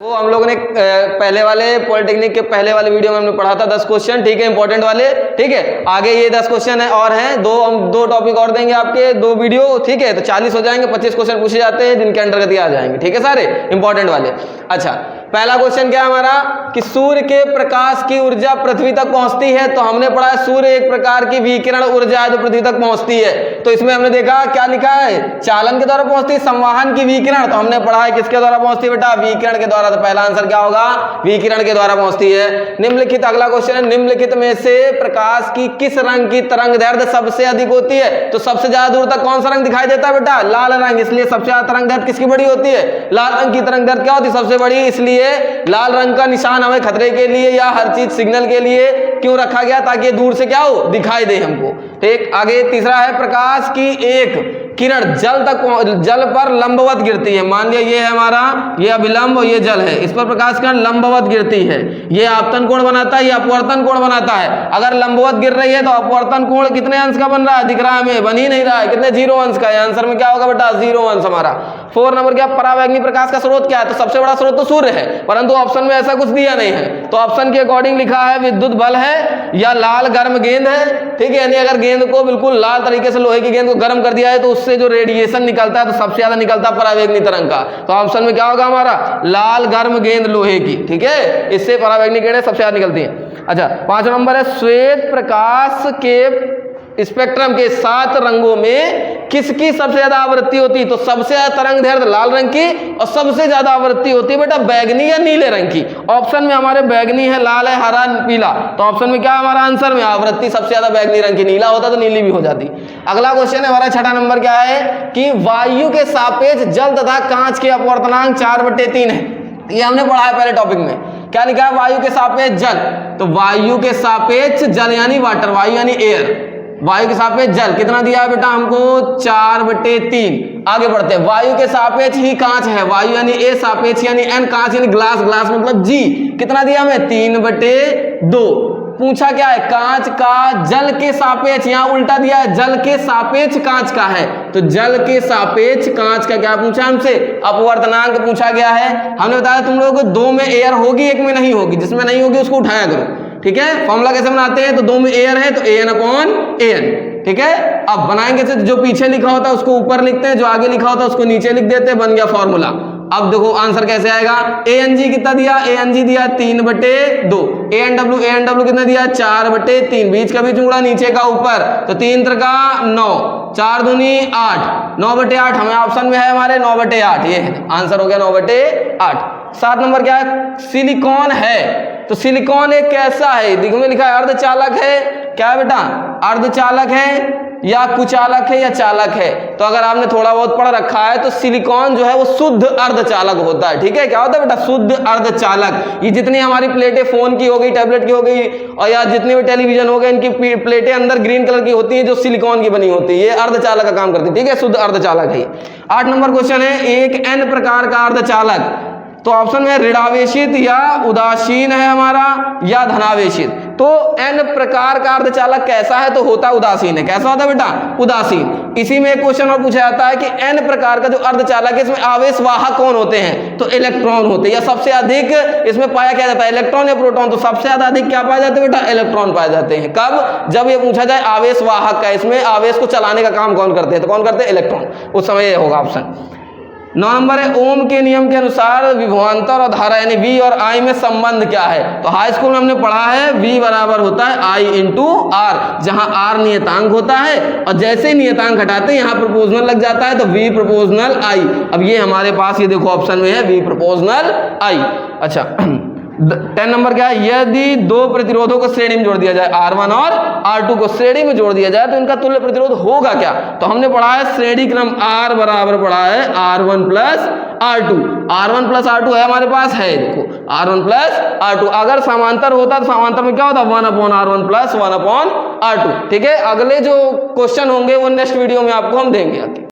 वो हम लोगों ने पहले वाले पॉलिटेक्निक के पहले वाले वीडियो में हमने पढ़ा था 10 क्वेश्चन, ठीक है, इंपॉर्टेंट वाले, ठीक है। आगे ये 10 क्वेश्चन है और हैं हम दो टॉपिक और देंगे आपके, 2 वीडियो, ठीक है, तो 40 हो जाएंगे, 25 क्वेश्चन पूछे जाते हैं जिनके अंतर्गत ये आ जाएंगे, ठीक है, सारे इंपॉर्टेंट वाले। अच्छा, पहला क्वेश्चन क्या है हमारा कि सूर्य के प्रकाश की ऊर्जा पृथ्वी तक पहुंचती है। तो हमने पढ़ा है सूर्य एक प्रकार की विकिरण ऊर्जा है जो पृथ्वी तक पहुंचती है। तो इसमें हमने देखा क्या लिखा है, चालन के द्वारा पहुंचती है, संवहन की विकिरण। तो हमने पढ़ा है किसके द्वारा पहुंचती है बेटा, विकिरण के द्वारा। तो पहला आंसर क्या होगा, विकिरण के द्वारा पहुंचती है। निम्नलिखित, अगला क्वेश्चन है, निम्नलिखित में से प्रकाश की किस रंग की तरंगदैर्घ्य सबसे अधिक होती है। तो सबसे ज्यादा दूर तक कौन सा रंग दिखाई देता है बेटा, लाल रंग, इसलिए सबसे ज्यादा तरंगदैर्घ्य किसकी बड़ी होती है, लाल रंग की तरंगदैर्घ्य क्या होती है, सबसे बड़ी, इसलिए लाल रंग का निशान हमें खतरे के लिए या हर चीज सिग्नल के लिए क्यों रखा गया, ताकि दूर से क्या हो, दिखाई दे हमको, ठीक। आगे तीसरा है, प्रकाश की एक किरण जल पर लंबवत गिरती है। मान लिया ये है हमारा, ये अभिलंब और ये जल है, इस पर प्रकाश किरण लंबवत गिरती है। ये आपतन कोण बनाता है, ये अपवर्तन कोण बनाता है। अगर लंबवत गिर रही है तो अपवर्तन कोण कितने अंश का बन रहा है, दिख रहा है हमें, बन ही नहीं रहा है, कितने, 0 अंश का है। आंसर में क्या होगा बेटा, 0 अंश हमारा। 4 नंबर क्या, परावैंगनी प्रकाश का स्रोत क्या है। तो सबसे बड़ा स्रोत तो सूर्य है, परंतु ऑप्शन में ऐसा कुछ दिया नहीं है। तो ऑप्शन के अकॉर्डिंग लिखा है विद्युत बल है या लाल गर्म गेंद है, ठीक है। यानी अगर गेंद को बिल्कुल लाल तरीके से, लोहे की गेंद को गर्म कर दिया है तो उससे जो रेडिएशन निकलता है तो सबसे ज्यादा निकलता है परावैंगनी तरंग का। तो ऑप्शन में क्या होगा हमारा, लाल गर्म गेंद लोहे की, ठीक है, इससे परावैंगनी किरणें सबसे ज्यादा निकलती हैं। अच्छा, 5 नंबर है, श्वेत प्रकाश के स्पेक्ट्रम के 7 रंगों में किसकी सबसे ज्यादा आवृत्ति होती है। तो सबसे ज्यादा तरंगदैर्घ्य लाल रंग की और सबसे ज्यादा आवृत्ति होती है बेटा बैगनी या नीले रंग की। ऑप्शन में हमारे बैगनी है, लाल है, हरा, पीला। तो ऑप्शन में क्या हमारा आंसर में, आवृत्ति सबसे ज्यादा बैगनी रंग की, नीला होता तो नीली भी हो जाती। अगला क्वेश्चन है हमारा 6 नंबर क्या है कि वायु के सापेक्ष जल तथा कांच के अपवर्तनांक 4/3 है। ये हमने पढ़ा है पहले टॉपिक में। क्या लिखा है, वायु के सापेक्ष जल। तो वायु के सापेक्ष जल यानी वाटर, वायु यानी एयर, वायु के सापेक्ष जल कितना दिया है बेटा हमको, 4/3। आगे बढ़ते हैं, वायु के सापेक्ष ही कांच है, वायु यानी ए, सापेक्ष यानी एन, कांच यानी ग्लास, ग्लास मतलब जी, कितना दिया हमें, 3/2। पूछा क्या है, कांच का जल के सापेक्ष, यहां उल्टा दिया है, जल के सापेक्ष कांच का है। तो जल के सापेक्ष कांच का क्या पूछा हमसे, अपवर्तनांक पूछा गया है। हमने बताया तुम लोगों को 2 में एयर होगी, 1 में नहीं होगी, जिसमें नहीं होगी उसको उठाया करो, ठीक है। फॉर्मूला कैसे बनाते हैं, तो 2 में एयर है तो AN/AN, ठीक है। अब बनाएंगे से जो पीछे लिखा होता है उसको ऊपर लिखते हैं, जो आगे लिखा होता है उसको नीचे लिख देते हैं, बन गया फॉर्मूला। अब देखो आंसर कैसे आएगा, ANG कितना दिया, ANG दिया 3/2, ANW कितना दिया, 4/3, बीच का बीच उड़ा नीचे का ऊपर, तो 3 × 9, 4 दूनी 8, 9/8 हमें ऑप्शन में है हमारे, 9/8, ये है आंसर हो गया 9/8। 7 नंबर क्या है, सिलिकॉन है। तो सिलिकॉन एक कैसा है, देखो में लिखा है अर्धचालक है, क्या है बेटा, अर्धचालक है या कुचालक है या चालक है। तो अगर आपने थोड़ा बहुत पढ़ रखा है तो सिलिकॉन जो है वो शुद्ध अर्धचालक होता है, ठीक है। क्या होता है बेटा, शुद्ध अर्धचालक। ये जितनी हमारी प्लेटें फोन की हो गई, टैबलेट की हो गई, और या जितनी भी टेलीविजन हो गए, इनकी प्लेटें अंदर ग्रीन कलर की होती है जो सिलिकॉन की बनी होती है, ये अर्धचालक का काम करती है, ठीक है, शुद्ध अर्धचालक है। 8 नंबर क्वेश्चन है, एक N प्रकार का अर्धचालक। तो ऑप्शन में ऋणावेशित या उदासीन है हमारा या धनावेशित। तो N प्रकार का अर्धचालक कैसा है, तो होता उदासीन है। कैसा होता है बेटा, उदासीन। इसी में एक क्वेश्चन और पूछा जाता है कि N प्रकार का जो अर्धचालक है इसमें आवेश वाहक कौन होते हैं, तो इलेक्ट्रॉन होते हैं। या सबसे अधिक इसमें पाया क्या जाता है, इलेक्ट्रॉन या प्रोटॉन। तो सबसे ज्यादा अधिक क्या पाए जाते हैं बेटा, इलेक्ट्रॉन पाए जाते हैं। कब, जब ये पूछा जाए आवेश वाहक का, इसमें आवेश को चलाने का काम कौन करते हैं, तो कौन करते हैं, इलेक्ट्रॉन। उस समय ये होगा ऑप्शन। 9 नंबर है, ओम के नियम के अनुसार विभवांतर और धारा यानी V और I में संबंध क्या है। तो हाई स्कूल में हमने पढ़ा है V बराबर होता है I/R, जहां R नियतांक होता है और जैसे ही नियतांक हटाते हैं यहाँ प्रोपोर्शनल लग जाता है, तो V प्रोपोर्शनल I। अब ये हमारे पास ये देखो ऑप्शन में है V प्रोपोर्शनल I। अच्छा 10 नंबर क्या है, यदि 2 प्रतिरोधों को श्रेणी में जोड़ दिया जाए, R1 और R2 को श्रेणी में जोड़ दिया जाए तो इनका तुल्य प्रतिरोध होगा क्या। तो हमने पढ़ा है श्रेणी क्रम R बराबर पढ़ा है R1 + R2। R1 + R2 है हमारे पास, है देखो R1 + R2। अगर समांतर होता तो समांतर में क्या होता, 1/R1 + 1/R2, ठीक है। अगले जो क्वेश्चन होंगे वो नेक्स्ट वीडियो में आपको हम देंगे।